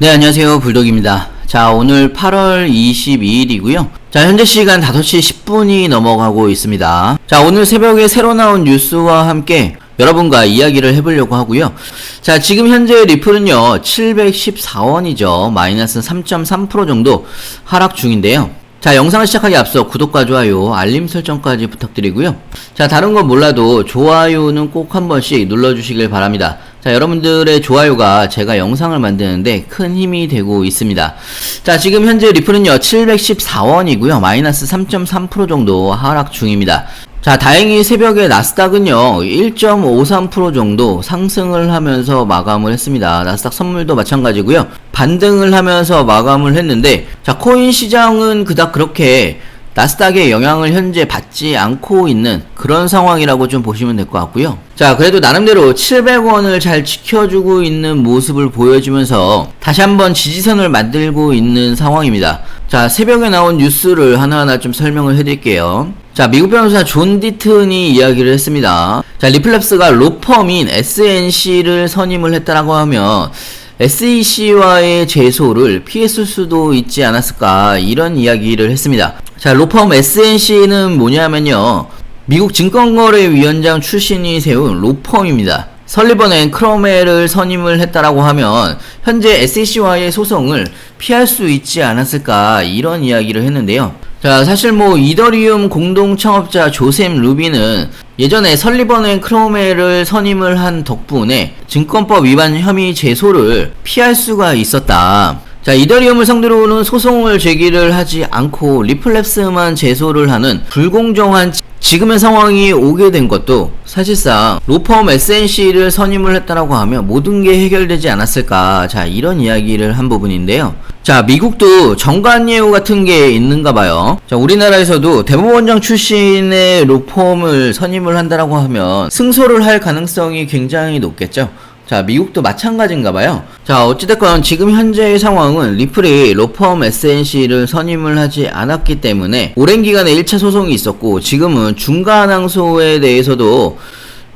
네, 안녕하세요. 불독입니다. 자, 오늘 8월 22일이고요. 자, 현재 시간 5시 10분이 넘어가고 있습니다. 자, 오늘 새벽에 새로 나온 뉴스와 함께 여러분과 이야기를 해보려고 하고요. 자, 지금 현재 리플은요, 714원이죠. 마이너스 3.3% 정도 하락 중인데요. 자, 영상을 시작하기 앞서 구독과 좋아요, 알림 설정까지 부탁드리고요. 자, 다른 건 몰라도 좋아요는 꼭 한 번씩 눌러주시길 바랍니다. 자, 여러분들의 좋아요가 제가 영상을 만드는데 큰 힘이 되고 있습니다. 자, 지금 현재 리플은요, 714원이고요. 마이너스 3.3% 정도 하락 중입니다. 자, 다행히 새벽에 나스닥은요 1.53% 정도 상승을 하면서 마감을 했습니다. 나스닥 선물도 마찬가지고요, 반등을 하면서 마감을 했는데, 자, 코인 시장은 그닥 그렇게 나스닥의 영향을 현재 받지 않고 있는 그런 상황이라고 좀 보시면 될 것 같고요. 자, 그래도 나름대로 700원을 잘 지켜주고 있는 모습을 보여주면서 다시 한번 지지선을 만들고 있는 상황입니다. 자, 새벽에 나온 뉴스를 하나하나 좀 설명을 해드릴게요. 자, 미국 변호사 존 디튼이 이야기를 했습니다. 자, 리플랩스가 로펌인 SNC를 선임을 했다라고 하면 SEC와의 제소를 피했을 수도 있지 않았을까, 이런 이야기를 했습니다. 자, 로펌 SNC는 뭐냐면요, 미국 증권거래위원장 출신이 세운 로펌입니다. 설리번 앤 크로멜을 선임을 했다라고 하면 현재 SEC와의 소송을 피할 수 있지 않았을까, 이런 이야기를 했는데요. 자, 사실 이더리움 공동 창업자 조셉 루비는 예전에 설리번 앤 크로멜을 선임을 한 덕분에 증권법 위반 혐의 제소를 피할 수가 있었다. 자, 이더리움을 상대로는 소송을 제기를 하지 않고 리플랩스만 제소를 하는 불공정한 지금의 상황이 오게 된 것도 사실상 로펌 SNC를 선임을 했다라고 하면 모든 게 해결되지 않았을까, 자, 이런 이야기를 한 부분인데요. 자, 미국도 정관예우 같은 게 있는가 봐요. 자, 우리나라에서도 대법원장 출신의 로펌을 선임을 한다라고 하면 승소를 할 가능성이 굉장히 높겠죠. 자, 미국도 마찬가지인가 봐요. 자, 어찌됐건 지금 현재의 상황은 리플이 로펌 SNC를 선임을 하지 않았기 때문에 오랜 기간에 1차 소송이 있었고, 지금은 중간항소에 대해서도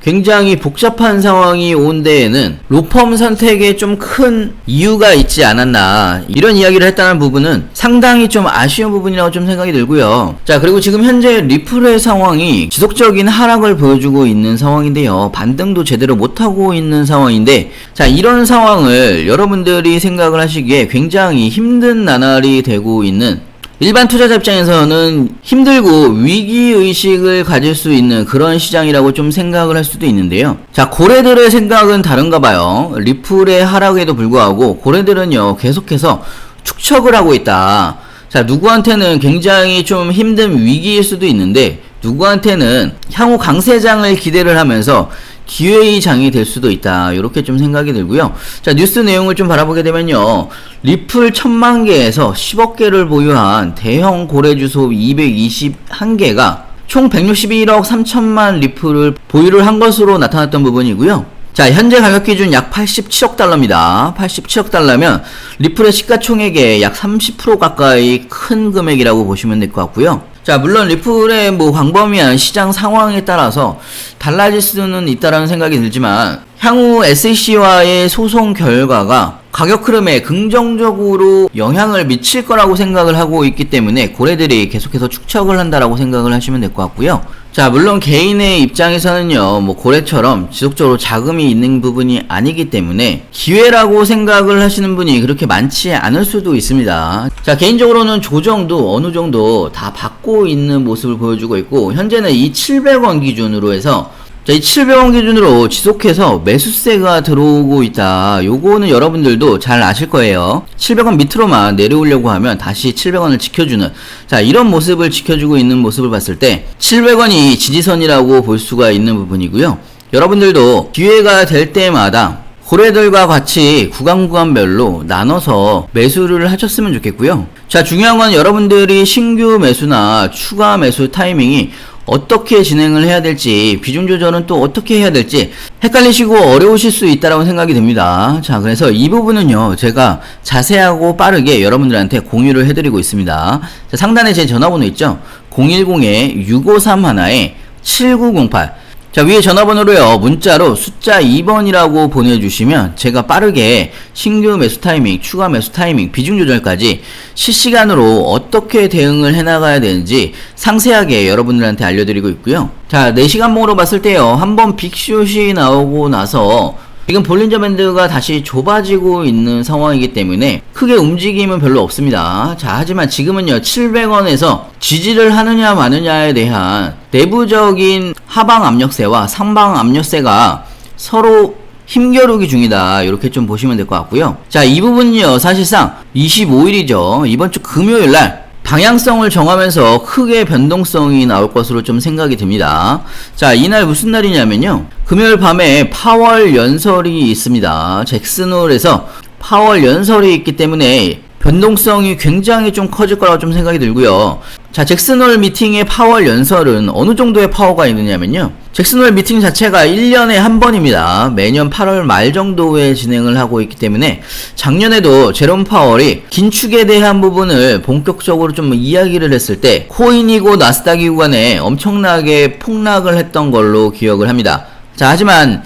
굉장히 복잡한 상황이 온 데에는 로펌 선택에 좀 큰 이유가 있지 않았나, 이런 이야기를 했다는 부분은 상당히 좀 아쉬운 부분이라고 좀 생각이 들고요. 자, 그리고 지금 현재 리플의 상황이 지속적인 하락을 보여주고 있는 상황인데요, 반등도 제대로 못하고 있는 상황인데, 자, 이런 상황을 여러분들이 생각을 하시기에 굉장히 힘든 나날이 되고 있는, 일반 투자자 입장에서는 힘들고 위기의식을 가질 수 있는 그런 시장이라고 좀 생각을 할 수도 있는데요. 자, 고래들의 생각은 다른가 봐요. 리플의 하락에도 불구하고 고래들은요, 계속해서 축척을 하고 있다. 자, 누구한테는 굉장히 좀 힘든 위기일 수도 있는데, 누구한테는 향후 강세장을 기대를 하면서 기회의 장이 될 수도 있다, 이렇게 좀 생각이 들고요. 자, 뉴스 내용을 좀 바라보게 되면요, 리플 1000만 개에서 10억 개를 보유한 대형 고래 주소 221개가 총 161억 3천만 리플을 보유를 한 것으로 나타났던 부분이고요. 자, 현재 가격 기준 약 87억 달러입니다. 87억 달러면 리플의 시가총액의 약 30% 가까이 큰 금액이라고 보시면 될 것 같고요. 자, 물론 리플의 광범위한 시장 상황에 따라서 달라질 수는 있다라는 생각이 들지만, 향후 SEC와의 소송 결과가 가격 흐름에 긍정적으로 영향을 미칠 거라고 생각을 하고 있기 때문에 고래들이 계속해서 축척을 한다라고 생각을 하시면 될 것 같고요. 자, 물론 개인의 입장에서는요, 고래처럼 지속적으로 자금이 있는 부분이 아니기 때문에 기회라고 생각을 하시는 분이 그렇게 많지 않을 수도 있습니다. 자, 개인적으로는 조정도 어느 정도 다 받고 있는 모습을 보여주고 있고, 현재는 이 700원 기준으로 해서, 자, 이 700원 기준으로 지속해서 매수세가 들어오고 있다. 요거는 여러분들도 잘 아실 거예요. 700원 밑으로만 내려오려고 하면 다시 700원을 지켜주는, 자, 이런 모습을 지켜주고 있는 모습을 봤을 때 700원이 지지선이라고 볼 수가 있는 부분이고요. 여러분들도 기회가 될 때마다 고래들과 같이 구간별로 나눠서 매수를 하셨으면 좋겠고요. 자, 중요한 건 여러분들이 신규 매수나 추가 매수 타이밍이 어떻게 진행을 해야 될지, 비중 조절은 또 어떻게 해야 될지 헷갈리시고 어려우실 수 있다라고 생각이 듭니다. 자, 그래서 이 부분은요, 제가 자세하고 빠르게 여러분들한테 공유를 해드리고 있습니다. 자, 상단에 제 전화번호 있죠? 010-6531-7908 자, 위에 전화번호로요, 문자로 숫자 2번이라고 보내주시면 제가 빠르게 신규 매수 타이밍, 추가 매수 타이밍, 비중 조절까지 실시간으로 어떻게 대응을 해나가야 되는지 상세하게 여러분들한테 알려드리고 있고요. 자, 4시간봉으로 봤을 때요, 한번 빅숏이 나오고 나서 지금 볼린저 밴드가 다시 좁아지고 있는 상황이기 때문에 크게 움직임은 별로 없습니다. 자, 하지만 지금은요, 700원에서 지지를 하느냐 마느냐에 대한 내부적인 하방 압력세와 상방 압력세가 서로 힘겨루기 중이다, 이렇게 좀 보시면 될 것 같고요. 자, 이 부분은요, 사실상 25일이죠 이번 주 금요일날 방향성을 정하면서 크게 변동성이 나올 것으로 좀 생각이 듭니다. 자, 이날 무슨 날이냐면요, 금요일 밤에 파월 연설이 있습니다. 잭슨홀에서 파월 연설이 있기 때문에 변동성이 굉장히 좀 커질 거라고 좀 생각이 들고요. 자, 잭슨홀 미팅의 파월 연설은 어느 정도의 파워가 있느냐면요, 잭슨홀 미팅 자체가 1년에 한 번입니다. 매년 8월 말 정도에 진행을 하고 있기 때문에 작년에도 제롬 파월이 긴축에 대한 부분을 본격적으로 좀 이야기를 했을 때 코인이고 나스닥이고 간에 엄청나게 폭락을 했던 걸로 기억을 합니다. 자, 하지만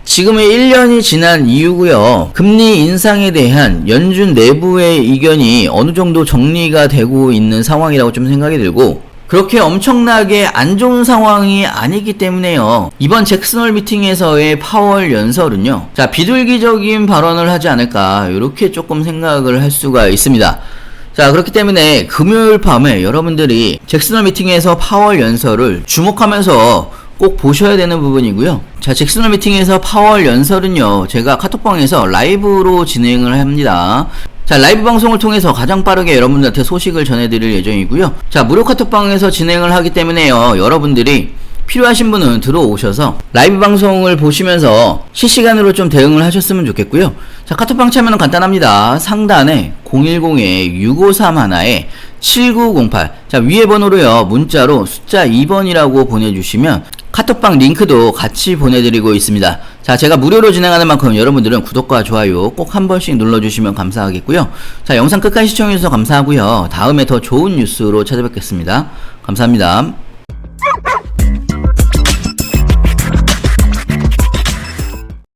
지금의 1년이 지난 이후고요, 금리 인상에 대한 연준 내부의 의견이 어느 정도 정리가 되고 있는 상황이라고 좀 생각이 들고, 그렇게 엄청나게 안 좋은 상황이 아니기 때문에요, 이번 잭슨홀 미팅에서의 파월 연설은요, 자, 비둘기적인 발언을 하지 않을까, 이렇게 조금 생각을 할 수가 있습니다. 자, 그렇기 때문에 금요일 밤에 여러분들이 잭슨홀 미팅에서 파월 연설을 주목하면서 꼭 보셔야 되는 부분이고요. 자, 잭슨홀 미팅에서 파월 연설은요, 제가 카톡방에서 라이브로 진행을 합니다. 자, 라이브 방송을 통해서 가장 빠르게 여러분들한테 소식을 전해드릴 예정이고요. 자, 무료 카톡방에서 진행을 하기 때문에요, 여러분들이 필요하신 분은 들어오셔서 라이브 방송을 보시면서 실시간으로 좀 대응을 하셨으면 좋겠고요. 자, 카톡방 참여는 간단합니다. 상단에 010-6531-7908, 자, 위에 번호로요, 문자로 숫자 2번이라고 보내주시면 카톡방 링크도 같이 보내드리고 있습니다. 자, 제가 무료로 진행하는 만큼 여러분들은 구독과 좋아요 꼭 한 번씩 눌러주시면 감사하겠고요. 자, 영상 끝까지 시청해주셔서 감사하고요. 다음에 더 좋은 뉴스로 찾아뵙겠습니다. 감사합니다.